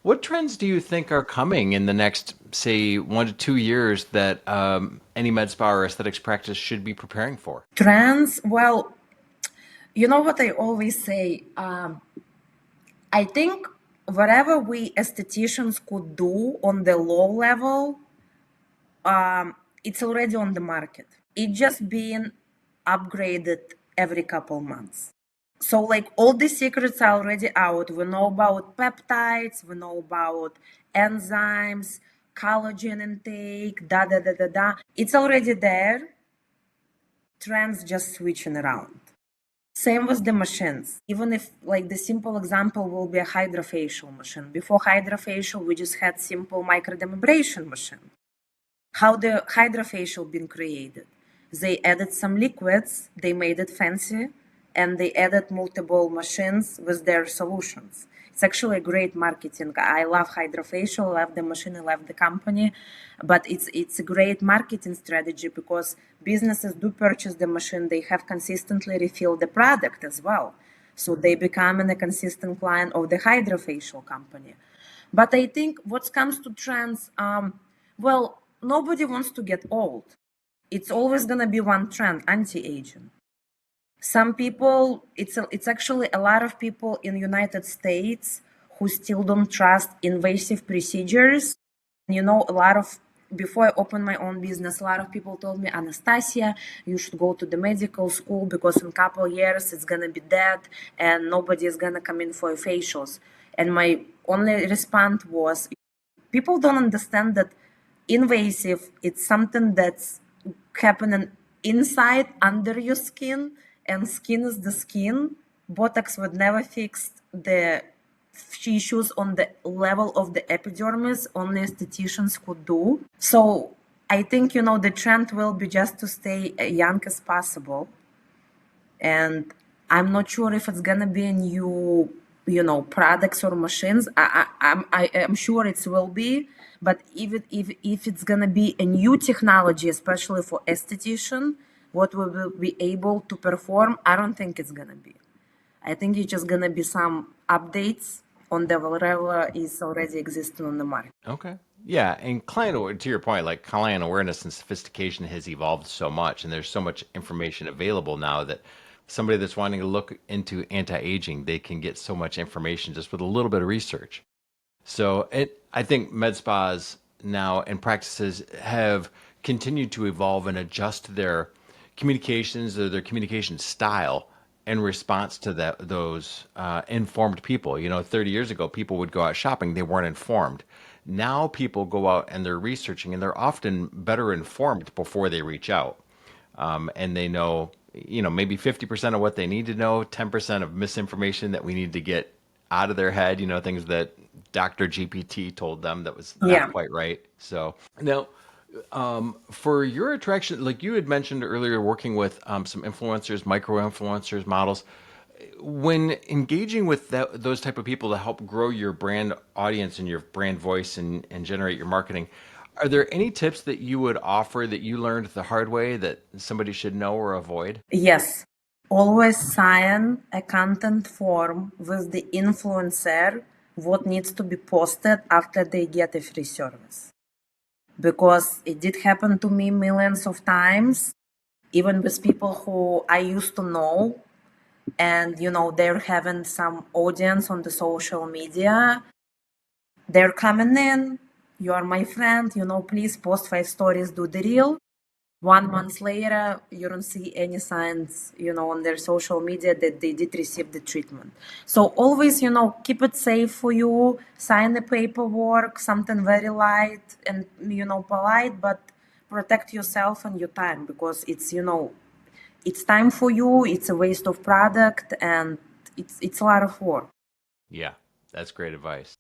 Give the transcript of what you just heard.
What trends do you think are coming in the next, say, 1 to 2 years that any med spa or aesthetics practice should be preparing for? Trends, well, you know what I always say? I think whatever we estheticians could do on the low level, it's already on the market. It's just being upgraded every couple months. So, like, all the secrets are already out. We know about peptides, we know about enzymes, collagen intake, da da da da da. It's already there. Trends just switching around. Same with the machines. Even if, like, the simple example will be a hydrofacial machine. Before hydrofacial, we just had simple microdermabrasion machine. How the hydrofacial been created? They added some liquids, they made it fancy, and they added multiple machines with their solutions. It's actually a great marketing. I love hydrofacial, I love the machine, I love the company, but it's a great marketing strategy because businesses do purchase the machine, they have consistently refilled the product as well. So they become a consistent client of the hydrofacial company. But I think what comes to trends, well, nobody wants to get old. It's always going to be one trend, anti-aging. Some people, it's actually a lot of people in United States who still don't trust invasive procedures. You know, before I opened my own business, a lot of people told me, Anastasia, you should go to the medical school because in a couple of years it's going to be dead and nobody is going to come in for facials. And my only response was, people don't understand that invasive, it's something that's happening inside under your skin, and skin is the skin. Botox would never fix the issues on the level of the epidermis. Only estheticians could do. So I think, the trend will be just to stay young as possible. And I'm not sure if it's gonna be a new, products or machines. I'm sure it will be, but if it's gonna be a new technology, especially for esthetician, what we will be able to perform, I don't think it's gonna be. I think it's just gonna be some updates on the whatever is already existing on the market. Okay. Yeah, and to your point, like client awareness and sophistication has evolved so much, and there's so much information available now that somebody that's wanting to look into anti-aging, they can get so much information just with a little bit of research. So I think med spas now and practices have continued to evolve and adjust their communications or their communication style in response to those informed people. 30 years ago, people would go out shopping, they weren't informed. Now people go out and they're researching, and they're often better informed before they reach out. And they know, maybe 50% of what they need to know, 10% of misinformation that we need to get out of their head, things that Dr. GPT told them that was Yeah. not quite right. So now, for your attraction, like you had mentioned earlier, working with some influencers, micro influencers, models, when engaging with those type of people to help grow your brand audience and your brand voice and generate your marketing, are there any tips that you would offer that you learned the hard way that somebody should know or avoid? Yes. Always sign a content form with the influencer what needs to be posted after they get a free service. Because it did happen to me millions of times, even with people who I used to know, and they're having some audience on the social media. They're coming in, you are my friend, please post 5 stories, do the reel. 1 month later, you don't see any signs, on their social media that they did receive the treatment. So always, keep it safe for you, sign the paperwork, something very light and, polite, but protect yourself and your time, because it's time for you, it's a waste of product, and it's a lot of work. Yeah, that's great advice.